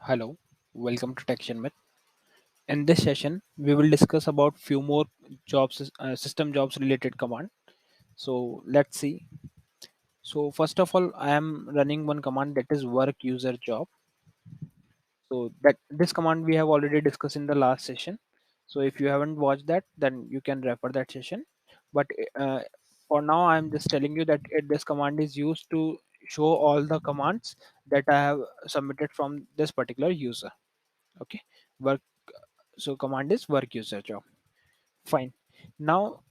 Hello, welcome to Tech Sharmit. In this session, we will discuss about few more jobs, system jobs related command. So let's see. So first of all, I am running one command that is work user job. So that this command we have already discussed in the last session. So if you haven't watched that, then you can refer that session. But for now, I'm just telling you that this command is used to show all the commands that I have submitted from this particular user. Okay, work. So command is work user job. Fine. Now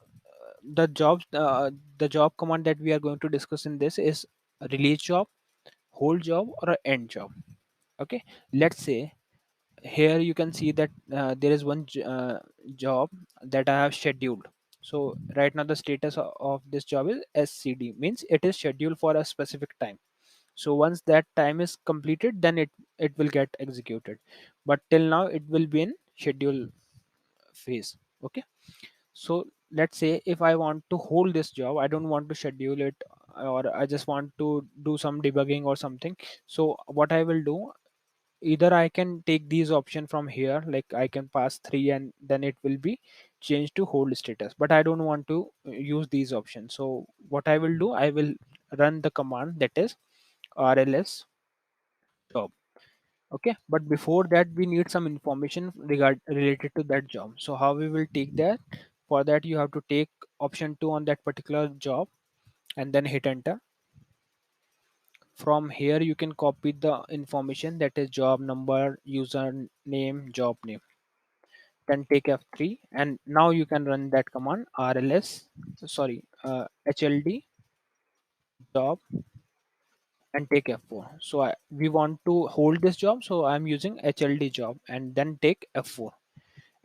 the job command that we are going to discuss in this is a release job, hold job, or a end job. Okay. Let's say here you can see that there is one job that I have scheduled. So right now the status of this job is SCD, means it is scheduled for a specific time. So once that time is completed, then it will get executed. But till now it will be in schedule phase. Okay. So let's say if I want to hold this job, I don't want to schedule it, or I just want to do some debugging or something. So what I will do, either I can take these option from here, like I can pass 3 and then it will be changed to hold status, but I don't want to use these options. So what I will do, I will run the command that is RLS job. Okay, but before that we need some information related to that job. So how we will take that? For that you have to take option 2 on that particular job and then hit enter. From here you can copy the information, that is job number, user name, job name. Then take F3 and now you can run that command RLS, sorry, HLD job, and take F4. So we want to hold this job, so I'm using HLD job and then take F4.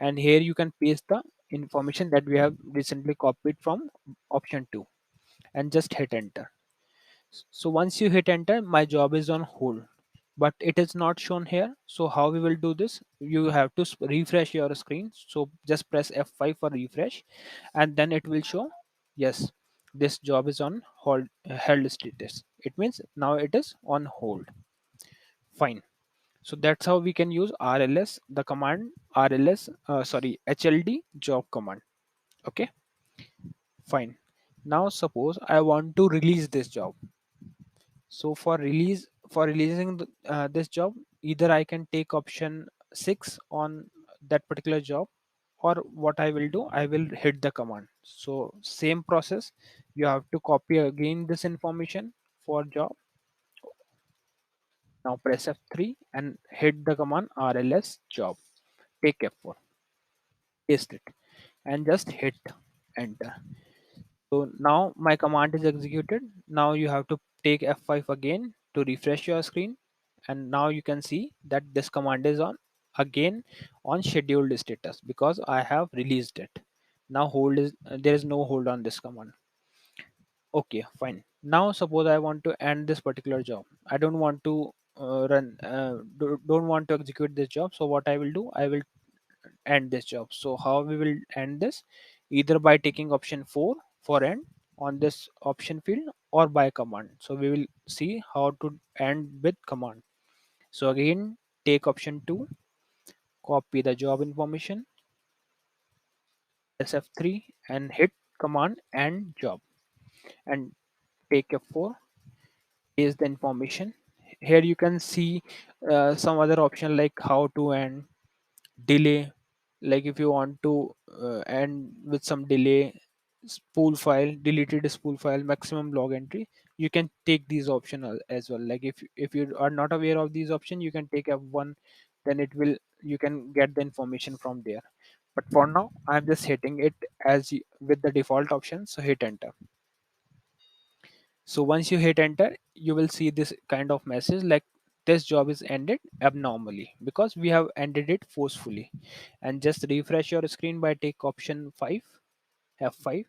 And here you can paste the information that we have recently copied from option 2 and just hit enter. So once you hit enter, my job is on hold, but it is not shown here. So how we will do this? You have to refresh your screen. So just press F5 for refresh, and then it will show, yes, this job is on hold, held status. It means now it is on hold. Fine. So that's how we can use RLS, the command RLS, sorry, HLD job command. Okay, fine. Now suppose I want to release this job. So for releasing this job, either I can take option 6 on that particular job, or what I will do, I will hit the command. So same process, you have to copy again this information for job. Now press F3 and hit the command RLS job. Take F4, paste it, and just hit enter. So now my command is executed. Now you have to take F5 again to refresh your screen. And now you can see that this command is on again on scheduled status because I have released it. Now hold is there is no hold on this command. Okay, fine. Now suppose I want to end this particular job. I don't want to don't want to execute this job. So what I will do, I will end this job. So how we will end this? Either by taking option 4 for end on this option field, or by command. So we will see how to end with command. So again, take option 2, copy the job information, press F3 and hit command and job, and take F4, paste the information. Here you can see some other option like how to end, delay, like if you want to end with some delay, spool file, deleted spool file, maximum log entry, you can take these option as well. Like if you are not aware of these option, you can take F1, then it will, you can get the information from there. But for now I'm just hitting it as with the default option, so hit enter. So once you hit enter, you will see this kind of message like this job is ended abnormally because we have ended it forcefully. And just refresh your screen by take option 5, F5.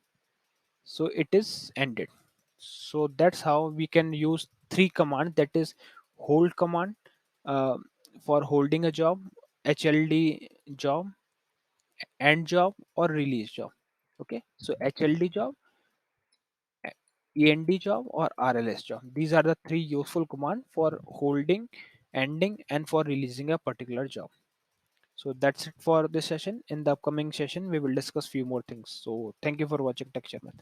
So it is ended. So that's how we can use three commands, that is hold command uh, for holding a job, HLD job, end job, or release job. Okay, so HLD job, END job, or RLS job. These are the three useful commands for holding ending, and for releasing a particular job. So that's it for this session. In the upcoming session, we will discuss few more things. So thank you for watching Tech Sharmat.